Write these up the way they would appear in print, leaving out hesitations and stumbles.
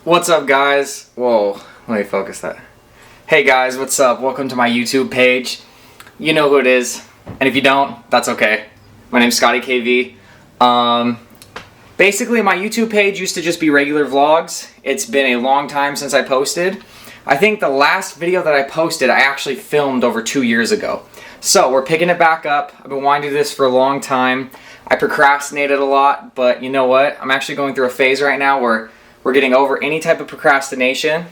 What's up, guys? Whoa, let me focus that. Hey guys, what's up? Welcome to my YouTube page. You know who it is, and if you don't, that's okay. My name's Scotty KV. Basically, my YouTube page used to just be regular vlogs. It's been a long time since I posted. I think the last video that I posted, I actually filmed over 2 years ago. So we're picking it back up. I've been wanting to do this for a long time. I procrastinated a lot, but you know what? I'm actually going through a phase right now where we're getting over any type of procrastination,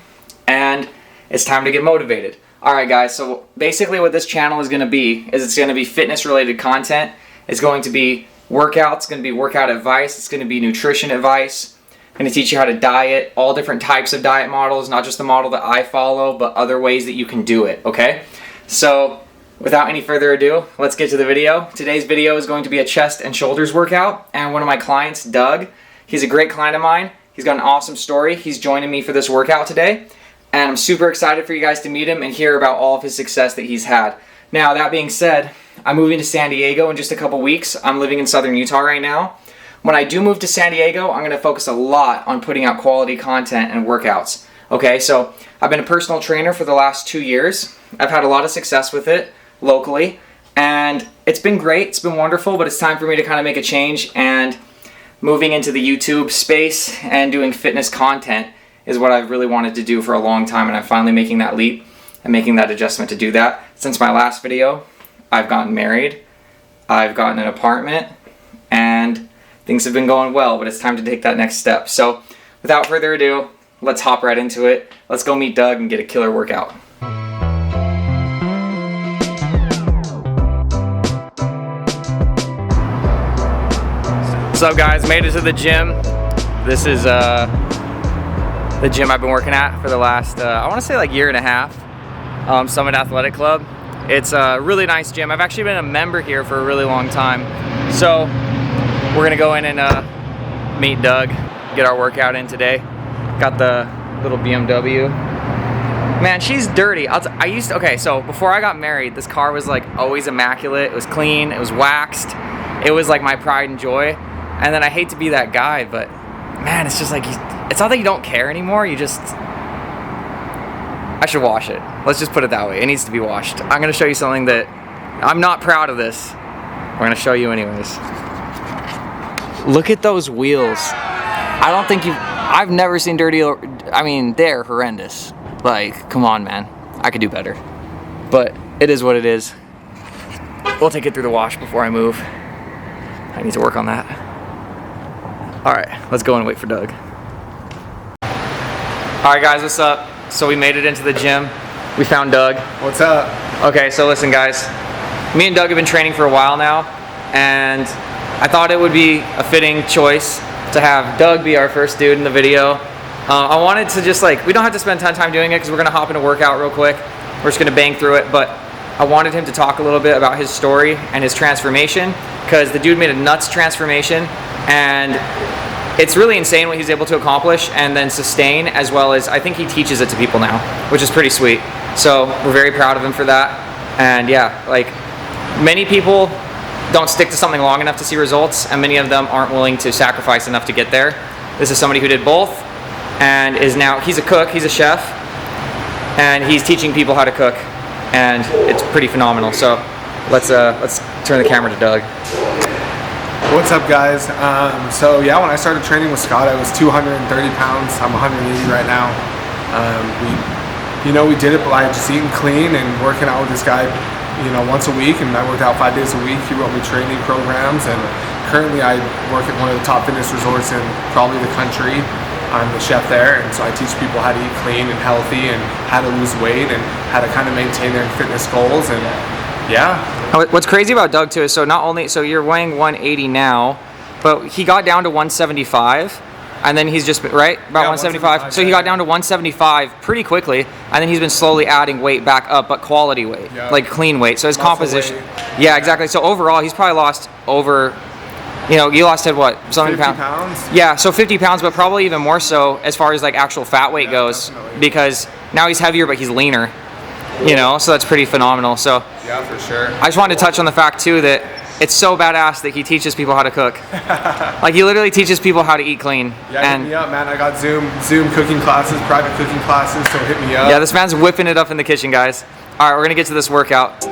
and it's time to get motivated. Alright guys, so basically what this channel is going to be is it's going to be fitness related content. It's going to be workouts, it's going to be workout advice, it's going to be nutrition advice. I'm going to teach you how to diet, all different types of diet models, not just the model that I follow, but other ways that you can do it, okay? So without any further ado, let's get to the video. Today's video is going to be a chest and shoulders workout, and one of my clients, Doug, he's a great client of mine. He's got an awesome story. He's joining me for this workout today, and I'm super excited for you guys to meet him and hear about all of his success that he's had. Now, that being said, I'm moving to San Diego in just a couple weeks. I'm living in southern Utah right now. When I do move to San Diego, I'm going to focus a lot on putting out quality content and workouts. Okay, so I've been a personal trainer for the last 2 years. I've had a lot of success with it locally, and it's been great. It's been wonderful, but it's time for me to kind of make a change, and moving into the YouTube space and doing fitness content is what I've really wanted to do for a long time, and I'm finally making that leap and making that adjustment to do that. Since my last video, I've gotten married, I've gotten an apartment, and things have been going well, but it's time to take that next step. So without further ado, let's hop right into it. Let's go meet Doug and get a killer workout. What's up, guys? Made it to the gym. This is the gym I've been working at for the last, I want to say like year and a half. Summit Athletic Club. It's a really nice gym. I've actually been a member here for a really long time. So we're gonna go in and meet Doug, get our workout in today. Got the little BMW. Man, she's dirty. Okay, so before I got married, this car was like always immaculate. It was clean, it was waxed. It was like my pride and joy. And then I hate to be that guy, but man, it's just like, it's not that you don't care anymore, you just, I should wash it. Let's just put it that way. It needs to be washed. I'm gonna show you something that, I'm not proud of this. We're gonna show you anyways. Look at those wheels. I don't think I've never seen dirty, I mean, they're horrendous. Like, come on, man. I could do better. But it is what it is. We'll take it through the wash before I move. I need to work on that. Alright, let's go and wait for Doug. Alright guys, what's up? So we made it into the gym. We found Doug. What's up? Okay, so listen guys. Me and Doug have been training for a while now, and I thought it would be a fitting choice to have Doug be our first dude in the video. I wanted to just we don't have to spend a ton of time doing it because we're going to hop into workout real quick. We're just going to bang through it, but I wanted him to talk a little bit about his story and his transformation, because the dude made a nuts transformation, and it's really insane what he's able to accomplish and then sustain, as well as I think he teaches it to people now, which is pretty sweet. So we're very proud of him for that. And yeah, like, many people don't stick to something long enough to see results, and many of them aren't willing to sacrifice enough to get there. This is somebody who did both, and is now, he's a cook, he's a chef, and he's teaching people how to cook, and it's pretty phenomenal. So let's turn the camera to Doug. What's up, guys? So yeah, when I started training with Scott, I was 230 pounds. I'm 180 right now. We did it by just eating clean and working out with this guy, once a week, and I worked out 5 days a week. He wrote me training programs, and currently I work at one of the top fitness resorts in probably the country. I'm the chef there, and so I teach people how to eat clean and healthy, and how to lose weight, and how to kind of maintain their fitness goals. And yeah. What's crazy about Doug too is, so you're weighing 180 now, but he got down to 175, and then he's just, right? About 175. So he got down to 175 pretty quickly, and then he's been slowly adding weight back up, but quality weight, like clean weight. So his composition. Yeah, exactly. So overall, he's probably lost over, you lost what? 50 pounds? Yeah, so 50 pounds, but probably even more so as far as like actual fat weight goes, definitely. Because now he's heavier, but he's leaner. So that's pretty phenomenal. So yeah, for sure. I just wanted to touch on the fact too that It's so badass that he teaches people how to cook. Like, he literally teaches people how to eat clean. Yeah, hit me up, man. I got Zoom cooking classes, private cooking classes, so hit me up. Yeah, this man's whipping it up in the kitchen, guys. All right, we're gonna get to this workout.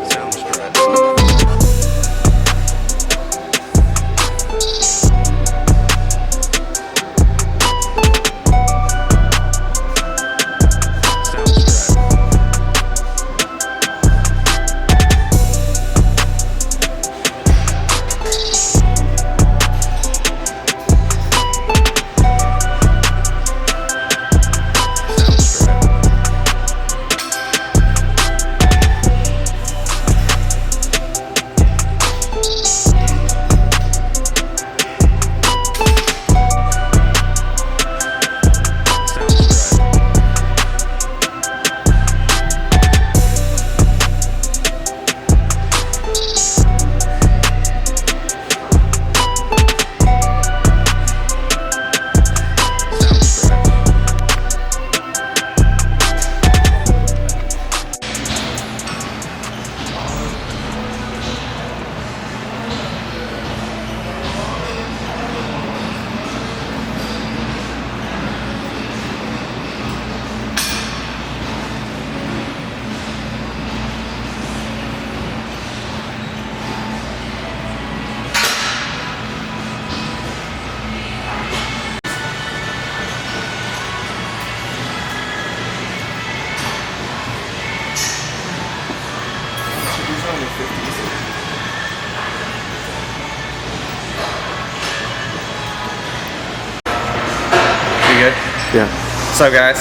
Good? Yeah. So guys,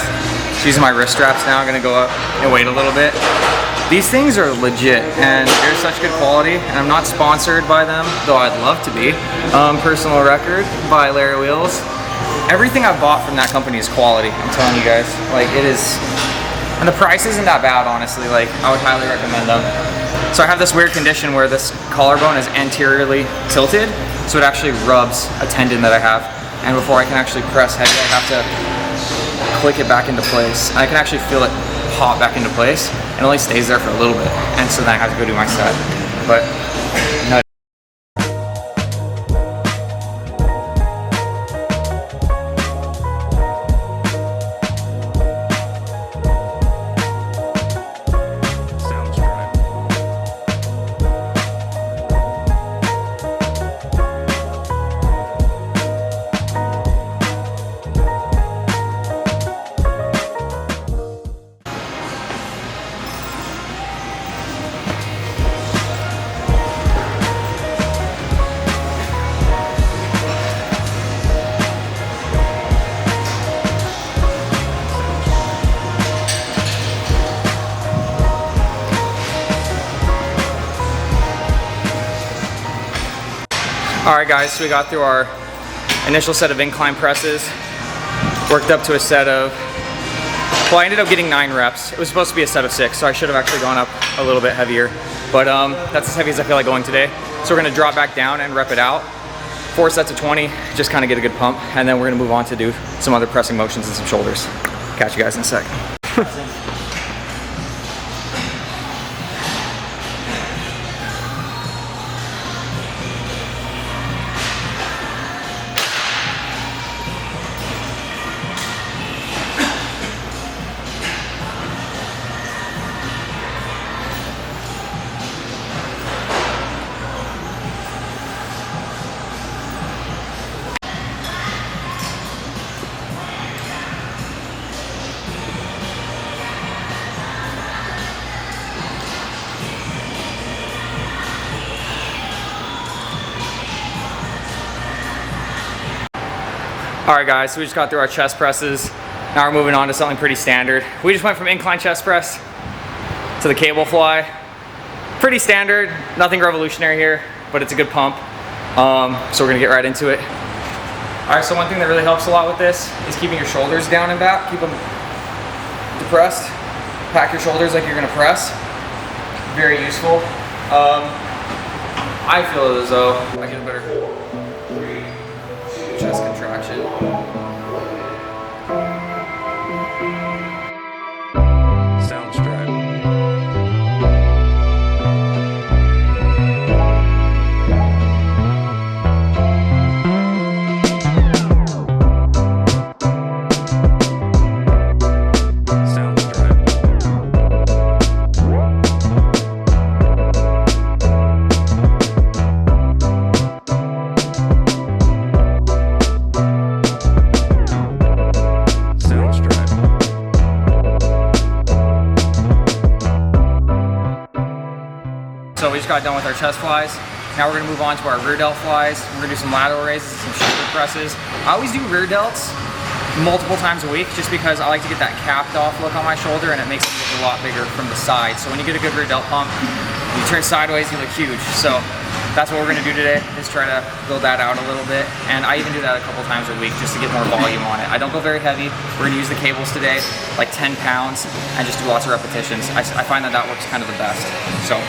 just using my wrist straps now. I'm gonna go up and wait a little bit. These things are legit and they're such good quality, and I'm not sponsored by them, though I'd love to be. Personal record by Larry Wheels. Everything I've bought from that company is quality, I'm telling you guys. Like, it is, and the price isn't that bad, honestly. Like, I would highly recommend them. So I have this weird condition where this collarbone is anteriorly tilted, so it actually rubs a tendon that I have. And before I can actually press heavy, I have to click it back into place. I can actually feel it pop back into place. It only stays there for a little bit, and so then I have to go do my set. But no. Alright guys, so we got through our initial set of incline presses, worked up to a set of, well, I ended up getting 9 reps. It was supposed to be a set of 6, so I should have actually gone up a little bit heavier. But that's as heavy as I feel like going today. So we're gonna drop back down and rep it out. 4 sets of 20, just kind of get a good pump, and then we're gonna move on to do some other pressing motions and some shoulders. Catch you guys in a sec. Alright guys, so we just got through our chest presses. Now we're moving on to something pretty standard. We just went from incline chest press to the cable fly. Pretty standard, nothing revolutionary here, but it's a good pump. So we're gonna get right into it. Alright, so one thing that really helps a lot with this is keeping your shoulders down and back. Keep them depressed. Pack your shoulders like you're gonna press. Very useful. I feel as though I get a better chest contraction. Sounds great. just got done with our chest flies. Now we're gonna move on to our rear delt flies. We're gonna do some lateral raises and some shoulder presses. I always do rear delts multiple times a week just because I like to get that capped off look on my shoulder and it makes it look a lot bigger from the side. So when you get a good rear delt pump, you turn sideways, you look huge. So that's what we're gonna do today, is try to build that out a little bit. And I even do that a couple times a week just to get more volume on it. I don't go very heavy. We're gonna use the cables today, like 10 pounds, and just do lots of repetitions. I find that that works kind of the best. So.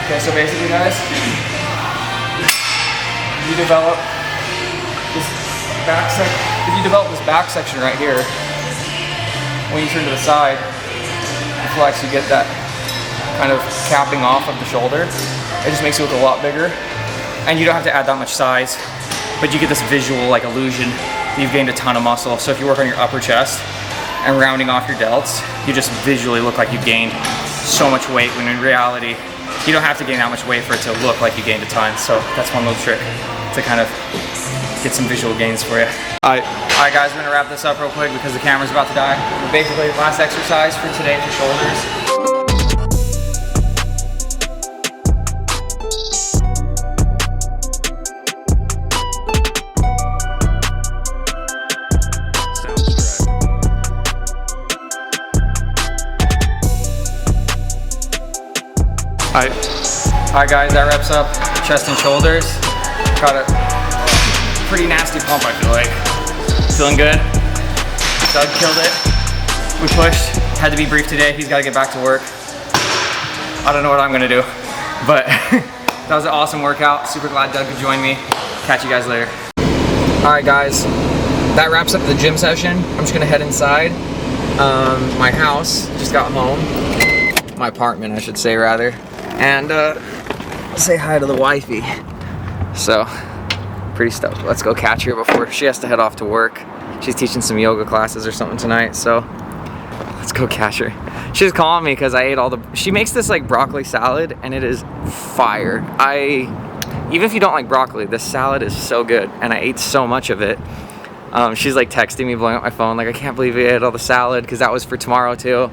Okay, so basically guys, you develop this back section. If you develop this back section right here, when you turn to the side, you flex, you get that kind of capping off of the shoulder. It just makes it look a lot bigger. And you don't have to add that much size, but you get this visual like illusion that you've gained a ton of muscle. So if you work on your upper chest and rounding off your delts, you just visually look like you've gained so much weight, when in reality, you don't have to gain that much weight for it to look like you gained a ton. So that's one little trick to kind of get some visual gains for you. All right guys, we're gonna wrap this up real quick because the camera's about to die. But basically, last exercise for today for shoulders. Alright guys, that wraps up chest and shoulders. Got a pretty nasty pump, I feel like. Feeling good. Doug killed it. We pushed. Had to be brief today. He's got to get back to work. I don't know what I'm going to do. But that was an awesome workout. Super glad Doug could join me. Catch you guys later. Alright guys, that wraps up the gym session. I'm just going to head inside. My house. Just got home. My apartment, I should say, rather. And say hi to the wifey. So, pretty stoked. Let's go catch her before she has to head off to work. She's teaching some yoga classes or something tonight, so let's go catch her. She was calling me because I ate all the, she makes this like broccoli salad and it is fire. Even if you don't like broccoli, this salad is so good and I ate so much of it. She's like texting me, blowing up my phone, like, I can't believe you ate all the salad, because that was for tomorrow too.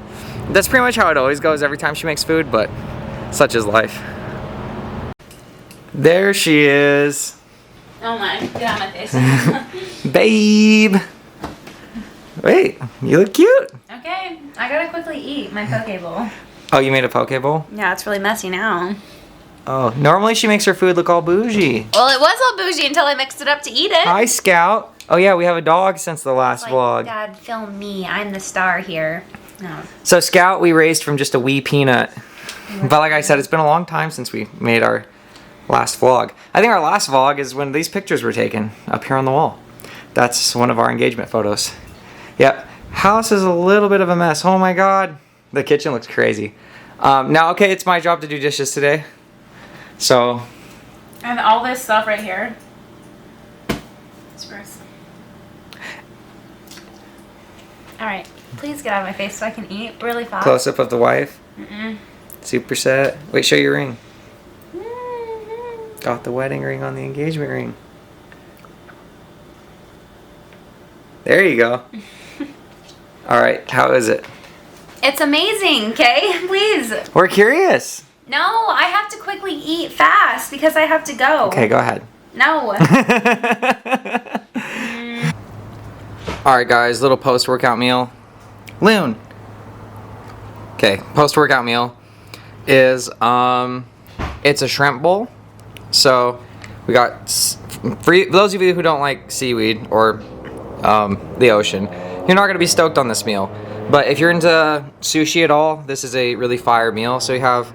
That's pretty much how it always goes every time she makes food, but such is life. There she is. Oh my, get out of my face. Babe. Wait, you look cute. Okay, I gotta quickly eat my poke bowl. Oh, you made a poke bowl? Yeah, it's really messy now. Oh, normally she makes her food look all bougie. Well, it was all bougie until I mixed it up to eat it. Hi, Scout. Oh yeah, we have a dog since the last vlog. Dad, film me. I'm the star here. No. So Scout we raised from just a wee peanut. But like I said, it's been a long time since we made our last vlog. I think our last vlog is when these pictures were taken up here on the wall. That's one of our engagement photos. Yep. House is a little bit of a mess. Oh my god. The kitchen looks crazy. Now, okay, it's my job to do dishes today. So. And all this stuff right here. It's gross. Alright, please get out of my face so I can eat really fast. Close up of the wife. Super set. Wait, show your ring. Got the wedding ring on the engagement ring. There you go. Alright, how is it? It's amazing, okay? Please. We're curious. No, I have to quickly eat fast because I have to go. Okay, go ahead. No. Alright guys, little post-workout meal. Loon. Okay, post-workout meal is, it's a shrimp bowl. So, we got, for those of you who don't like seaweed or the ocean, you're not going to be stoked on this meal. But if you're into sushi at all, this is a really fire meal. So you have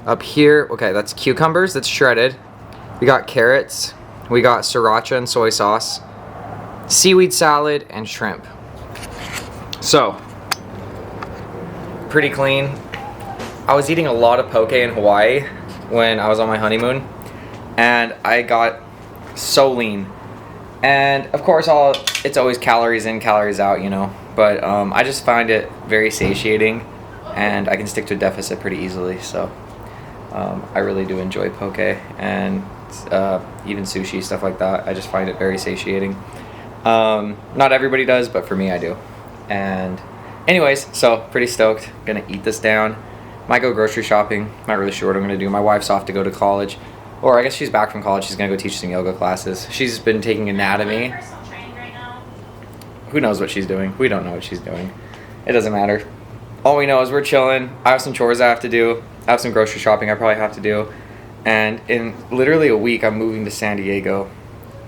up here, okay, that's cucumbers, that's shredded. We got carrots, we got sriracha and soy sauce, seaweed salad, and shrimp. So, pretty clean. I was eating a lot of poke in Hawaii when I was on my honeymoon, and I got so lean. And of course, it's always calories in, calories out, you know. but I just find it very satiating, and I can stick to a deficit pretty easily. So I really do enjoy poke and even sushi, stuff like that. I just find it very satiating. Not everybody does, but for me I do. And anyways, so pretty stoked. Gonna eat this down. Might go grocery shopping. Not really sure what I'm gonna do. My wife's off to go to college, or I guess she's back from college. She's gonna go teach some yoga classes. She's been taking anatomy. Personal training right now. Who knows what she's doing? We don't know what she's doing. It doesn't matter. All we know is we're chilling. I have some chores I have to do. I have some grocery shopping I probably have to do. And in literally a week, I'm moving to San Diego.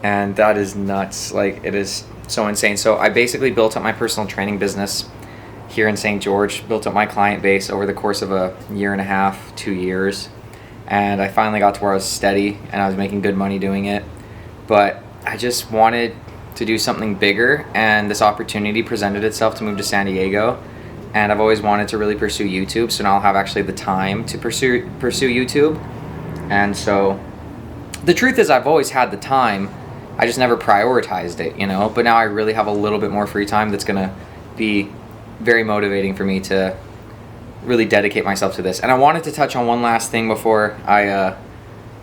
And that is nuts. Like, it is so insane. So I basically built up my personal training business here in St. George, built up my client base over the course of a year and a half, 2 years. And I finally got to where I was steady and I was making good money doing it. But I just wanted to do something bigger, and this opportunity presented itself to move to San Diego. And I've always wanted to really pursue YouTube, so now I'll have actually the time to pursue YouTube. And so the truth is I've always had the time, I just never prioritized it, you know. But now I really have a little bit more free time that's gonna be very motivating for me to really dedicate myself to this. And I wanted to touch on one last thing before I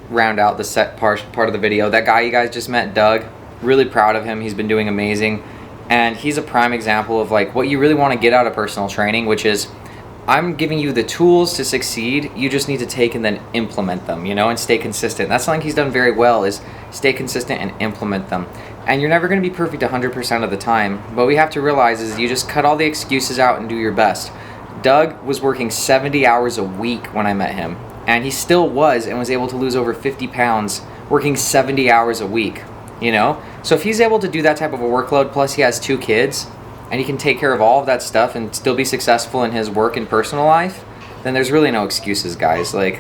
round out the set part of the video. That guy you guys just met, Doug, really proud of him. He's been doing amazing, and he's a prime example of like what you really want to get out of personal training, which is I'm giving you the tools to succeed. You just need to take and then implement them, you know, and stay consistent. That's something he's done very well, is stay consistent and implement them. And you're never going to be perfect 100% of the time, but we have to realize is you just cut all the excuses out and do your best. Doug was working 70 hours a week when I met him, and he still was, and was able to lose over 50 pounds working 70 hours a week, you know? So if he's able to do that type of a workload, plus he has 2 kids, and he can take care of all of that stuff and still be successful in his work and personal life, then there's really no excuses, guys. Like,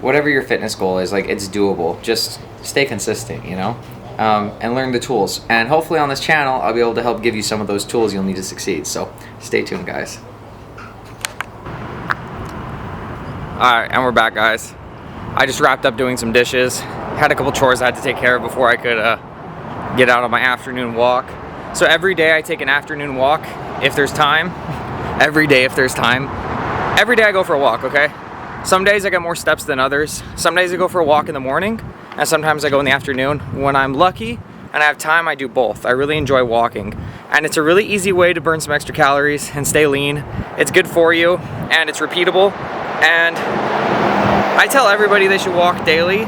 whatever your fitness goal is, like, it's doable. Just stay consistent, you know? And learn the tools. And hopefully on this channel, I'll be able to help give you some of those tools you'll need to succeed. So stay tuned, guys. Alright, and we're back, guys. I just wrapped up doing some dishes. Had a couple chores I had to take care of before I could get out on my afternoon walk. So every day I take an afternoon walk if there's time. Every day if there's time. Every day I go for a walk, okay? Some days I get more steps than others. Some days I go for a walk in the morning, and sometimes I go in the afternoon. When I'm lucky and I have time, I do both. I really enjoy walking. And it's a really easy way to burn some extra calories and stay lean. It's good for you, and it's repeatable. And I tell everybody they should walk daily.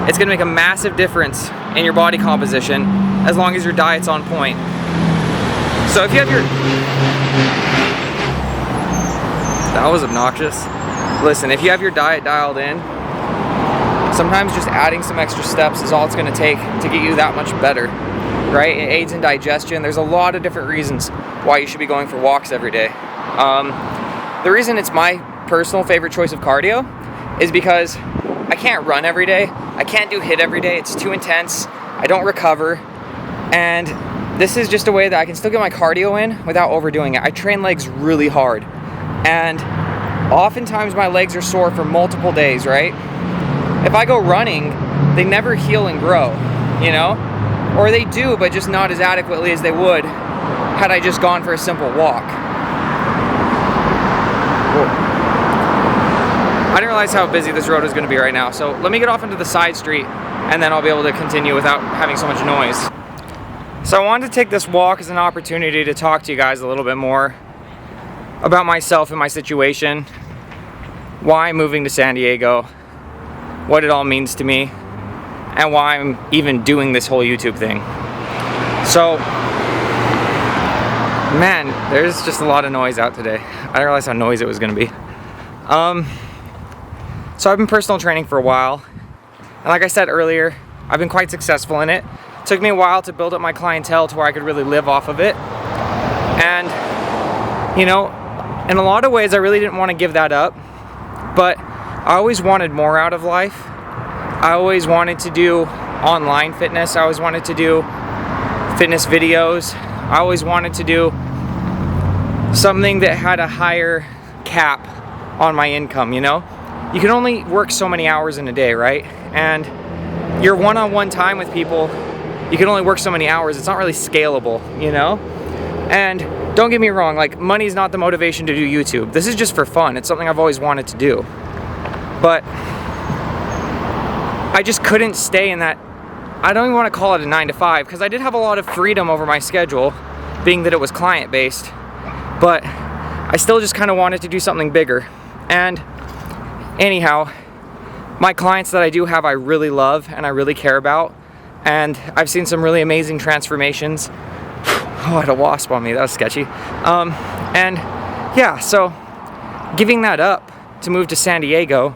It's gonna make a massive difference in your body composition as long as your diet's on point. So if you have your... That was obnoxious. Listen, if you have your diet dialed in, sometimes just adding some extra steps is all it's gonna take to get you that much better, right? It aids in digestion. There's a lot of different reasons why you should be going for walks every day. The reason it's my personal favorite choice of cardio is because I can't run every day. I can't do HIIT every day. It's too intense. I don't recover. And this is just a way that I can still get my cardio in without overdoing it. I train legs really hard. And oftentimes my legs are sore for multiple days, right? If I go running, they never heal and grow, you know? Or they do, but just not as adequately as they would had I just gone for a simple walk. Whoa. I didn't realize how busy this road is going to be right now, so let me get off into the side street and then I'll be able to continue without having so much noise. So I wanted to take this walk as an opportunity to talk to you guys a little bit more about myself and my situation, why I'm moving to San Diego, what it all means to me, and why I'm even doing this whole YouTube thing. So, man, there's just a lot of noise out today. I didn't realize how noisy it was going to be. So I've been personal training for a while, and like I said earlier, I've been quite successful in it. It took me a while to build up my clientele to where I could really live off of it. And, you know, in a lot of ways I really didn't want to give that up, but I always wanted more out of life. I always wanted to do online fitness. I always wanted to do fitness videos. I always wanted to do something that had a higher cap on my income, you know? You can only work so many hours in a day, right? And your one-on-one time with people, you can only work so many hours. It's not really scalable, you know? And don't get me wrong, like, money's not the motivation to do YouTube. This is just for fun. It's something I've always wanted to do. But I just couldn't stay in that, I don't even want to call it a 9 to 5, because I did have a lot of freedom over my schedule, being that it was client-based. But I still just kind of wanted to do something bigger. And anyhow, my clients that I do have, I really love and I really care about. And I've seen some really amazing transformations. Oh, I had a wasp on me, that was sketchy. And yeah, so giving that up to move to San Diego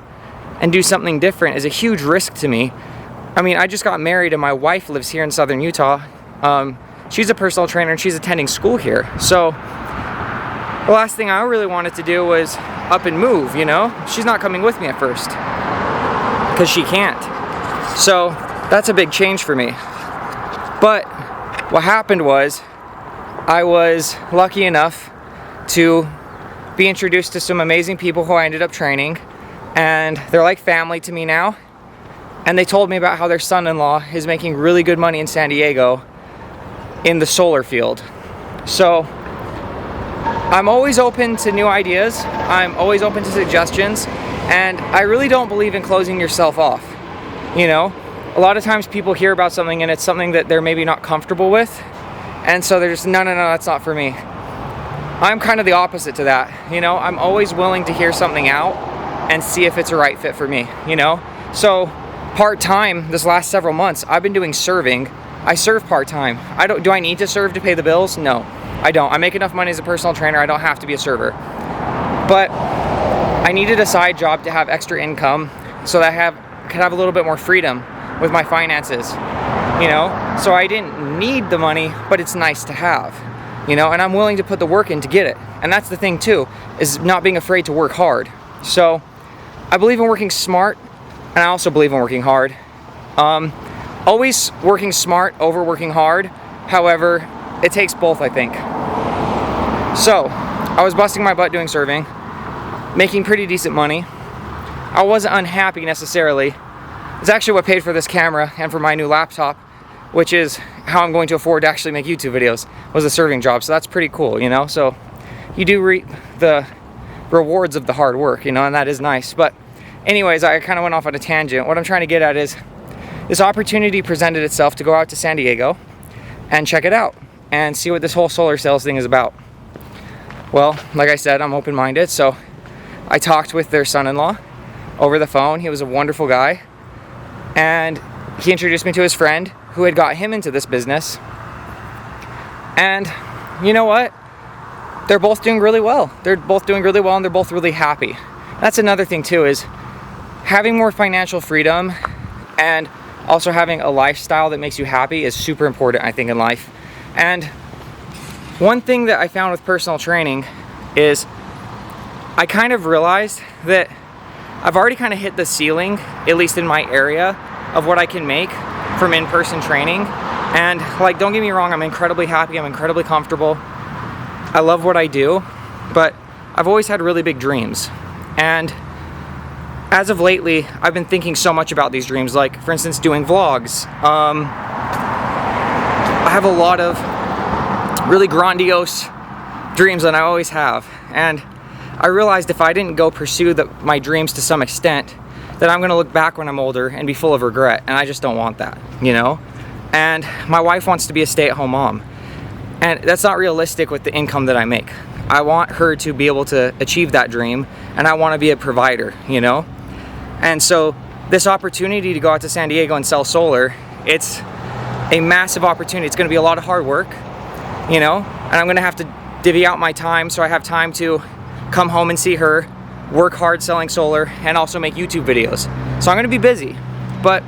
and do something different is a huge risk to me. I mean, I just got married and my wife lives here in southern Utah. She's a personal trainer and she's attending school here. So the last thing I really wanted to do was up and move, you know? She's not coming with me at first because she can't. So that's a big change for me. But what happened was I was lucky enough to be introduced to some amazing people who I ended up training, and they're like family to me now. And they told me about how their son-in-law is making really good money in San Diego in the solar field. So I'm always open to new ideas. I'm always open to suggestions, and I really don't believe in closing yourself off. You know, a lot of times people hear about something and it's something that they're maybe not comfortable with, and so they're just, no, that's not for me. I'm kind of the opposite to that. You know, I'm always willing to hear something out and see if it's a right fit for me, you know? So part-time, this last several months, I've been doing serving. I serve part-time. Do I need to serve to pay the bills? No, I don't. I make enough money as a personal trainer, I don't have to be a server. But I needed a side job to have extra income so that I could have a little bit more freedom with my finances, you know? So I didn't need the money, but it's nice to have, you know? And I'm willing to put the work in to get it. And that's the thing too, is not being afraid to work hard. So I believe in working smart, and I also believe in working hard. Always working smart over working hard. However, it takes both, I think. So I was busting my butt doing serving, making pretty decent money. I wasn't unhappy necessarily. It's actually what paid for this camera and for my new laptop, which is how I'm going to afford to actually make YouTube videos, was a serving job. So that's pretty cool, you know? So you do reap the rewards of the hard work, you know, and that is nice. But anyways, I kind of went off on a tangent. What I'm trying to get at is this opportunity presented itself to go out to San Diego and check it out and see what this whole solar sales thing is about. Well, like I said, I'm open-minded, so I talked with their son-in-law over the phone. He was a wonderful guy, and he introduced me to his friend who had got him into this business. And you know what? They're both doing really well. They're both doing really well, and they're both really happy. That's another thing too, is having more financial freedom and also having a lifestyle that makes you happy is super important, I think, in life. And one thing that I found with personal training is I kind of realized that I've already kind of hit the ceiling, at least in my area, of what I can make from in-person training. And like, don't get me wrong, I'm incredibly happy, I'm incredibly comfortable. I love what I do, but I've always had really big dreams. And as of lately, I've been thinking so much about these dreams, like, for instance, doing vlogs. I have a lot of really grandiose dreams, and I always have. And I realized if I didn't go pursue my dreams to some extent, that I'm gonna look back when I'm older and be full of regret, and I just don't want that, you know? And my wife wants to be a stay-at-home mom, and that's not realistic with the income that I make. I want her to be able to achieve that dream, and I want to be a provider, you know? And so this opportunity to go out to San Diego and sell solar, it's a massive opportunity. It's going to be a lot of hard work, you know? And I'm going to have to divvy out my time so I have time to come home and see her, work hard selling solar, and also make YouTube videos. So I'm going to be busy, but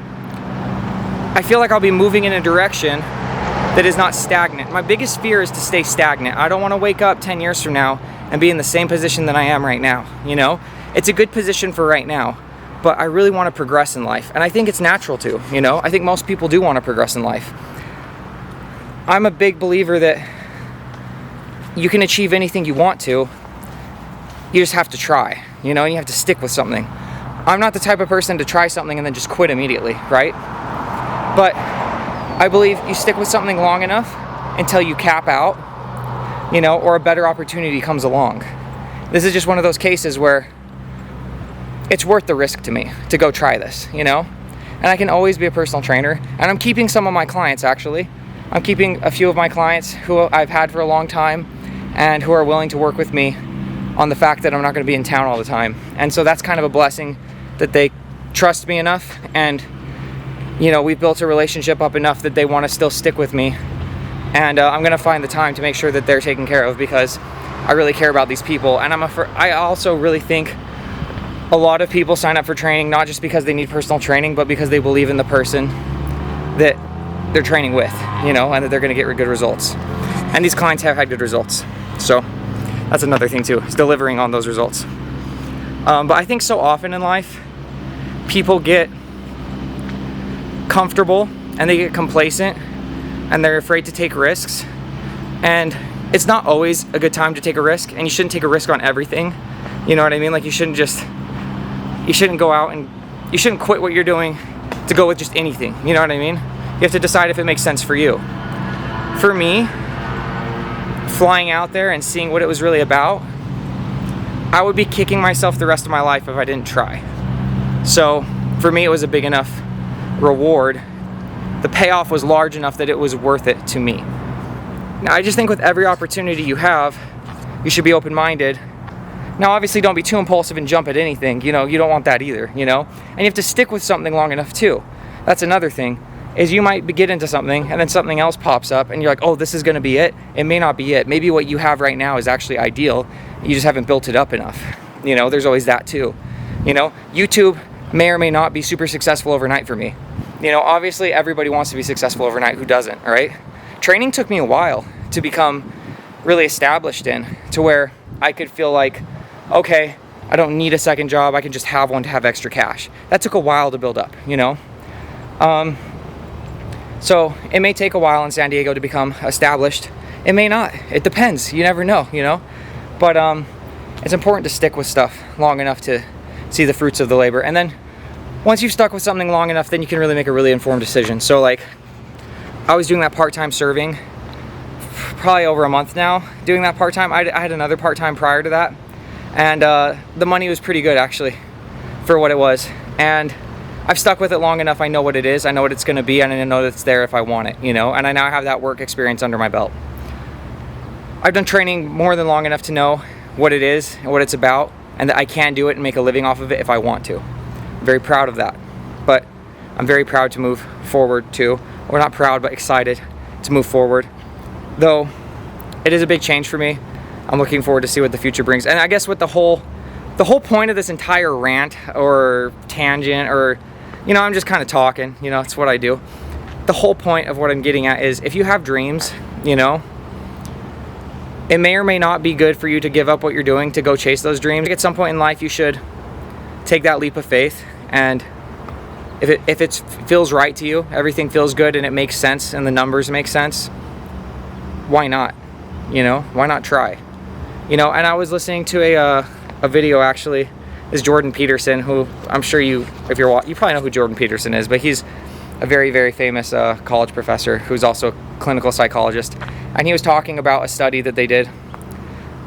I feel like I'll be moving in a direction that is not stagnant. My biggest fear is to stay stagnant. I don't want to wake up 10 years from now and be in the same position that I am right now, you know? It's a good position for right now, but I really want to progress in life, and I think it's natural to, you know? I think most people do want to progress in life. I'm a big believer that you can achieve anything you want to, you just have to try, you know? You have to stick with something. I'm not the type of person to try something and then just quit immediately, right? But I believe you stick with something long enough until you cap out, you know, or a better opportunity comes along. This is just one of those cases where it's worth the risk to me to go try this, you know? And I can always be a personal trainer, and I'm keeping some of my clients, actually. I'm keeping a few of my clients who I've had for a long time and who are willing to work with me on the fact that I'm not going to be in town all the time. And so that's kind of a blessing that they trust me enough, and you know, we've built a relationship up enough that they want to still stick with me. And I'm going to find the time to make sure that they're taken care of, because I really care about these people. And I also really think a lot of people sign up for training not just because they need personal training, but because they believe in the person that they're training with, you know, and that they're going to get good results. And these clients have had good results. So that's another thing too, is delivering on those results. But I think so often in life, people get comfortable and they get complacent and they're afraid to take risks. And it's not always a good time to take a risk, and you shouldn't take a risk on everything. You know what I mean? Like, you shouldn't go out and you shouldn't quit what you're doing to go with just anything. You know what I mean? You have to decide if it makes sense for you. For me, flying out there and seeing what it was really about, I would be kicking myself the rest of my life if I didn't try. So for me, it was a big enough reward. The payoff was large enough that it was worth it to me. Now, I just think with every opportunity you have, you should be open-minded. Now, obviously, don't be too impulsive and jump at anything. You know, you don't want that either, you know? And you have to stick with something long enough, too. That's another thing, is you might get into something, and then something else pops up, and you're like, oh, this is going to be it. It may not be it. Maybe what you have right now is actually ideal. You just haven't built it up enough. You know, there's always that, too. You know, YouTube may or may not be super successful overnight for me. You know, obviously, everybody wants to be successful overnight. Who doesn't, right? Training took me a while to become really established in, to where I could feel like, okay, I don't need a second job, I can just have one to have extra cash. That took a while to build up, you know? So it may take a while in San Diego to become established. It may not. It depends. You never know, you know? But it's important to stick with stuff long enough to see the fruits of the labor. And then once you've stuck with something long enough, then you can really make a really informed decision. So like, I was doing that part-time serving probably over a month now, doing that part-time. I had another part-time prior to that, and the money was pretty good actually for what it was, and I've stuck with it long enough. I know what it is, I know what it's going to be, and I know that it's there if I want it, you know, and I now have that work experience under my belt. I've done training more than long enough to know what it is and what it's about, and that I can do it and make a living off of it if I want to. I'm very proud of that, but I'm very proud to move forward too. Or not proud, but excited to move forward. Though it is a big change for me. I'm looking forward to see what the future brings. And I guess with the whole point of this entire rant or tangent, or, you know, I'm just kind of talking, you know, it's what I do. The whole point of what I'm getting at is, if you have dreams, you know, it may or may not be good for you to give up what you're doing to go chase those dreams. At some point in life, you should take that leap of faith, and if it feels right to you, everything feels good and it makes sense and the numbers make sense, why not? You know, why not try? You know, and I was listening to a video actually, is Jordan Peterson, who I'm sure you probably know who Jordan Peterson is, but he's a very, very famous college professor who's also a clinical psychologist. And he was talking about a study that they did,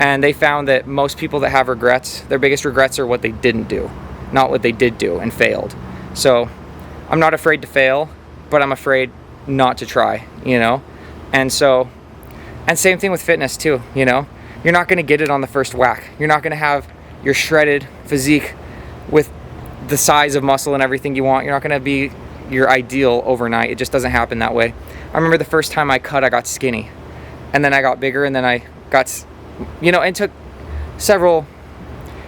and they found that most people that have regrets, their biggest regrets are what they didn't do, not what they did do and failed. So I'm not afraid to fail, but I'm afraid not to try, you know? And same thing with fitness too, you know? You're not gonna get it on the first whack. You're not gonna have your shredded physique with the size of muscle and everything you want. You're not gonna be your ideal overnight. It just doesn't happen that way. I remember the first time I got skinny. And then I got bigger, and then I got, you know, it took several,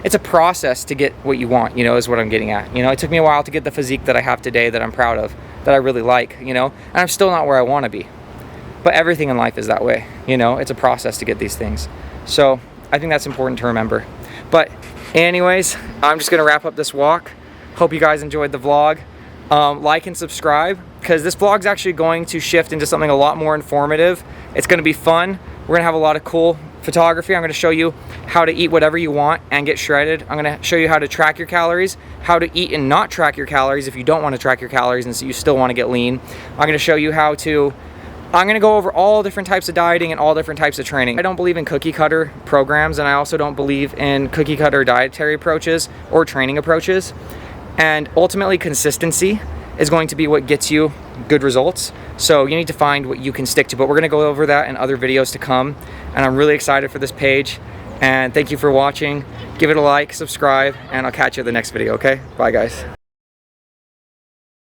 it's a process to get what you want, you know, is what I'm getting at. You know, it took me a while to get the physique that I have today, that I'm proud of, that I really like, you know, and I'm still not where I want to be. But everything in life is that way, you know, it's a process to get these things. So I think that's important to remember. But anyways, I'm just going to wrap up this walk. Hope you guys enjoyed the vlog. Like and subscribe, because this vlog's actually going to shift into something a lot more informative. It's going to be fun. We're going to have a lot of cool photography. I'm going to show you how to eat whatever you want and get shredded. I'm going to show you how to track your calories, how to eat and not track your calories if you don't want to track your calories and so you still want to get lean. I'm going to show you how to I'm gonna go over all different types of dieting and all different types of training. I don't believe in cookie cutter programs, and I also don't believe in cookie cutter dietary approaches or training approaches. And ultimately, consistency is going to be what gets you good results. So you need to find what you can stick to, but we're gonna go over that in other videos to come. And I'm really excited for this page. And thank you for watching. Give it a like, subscribe, and I'll catch you in the next video, okay? Bye, guys.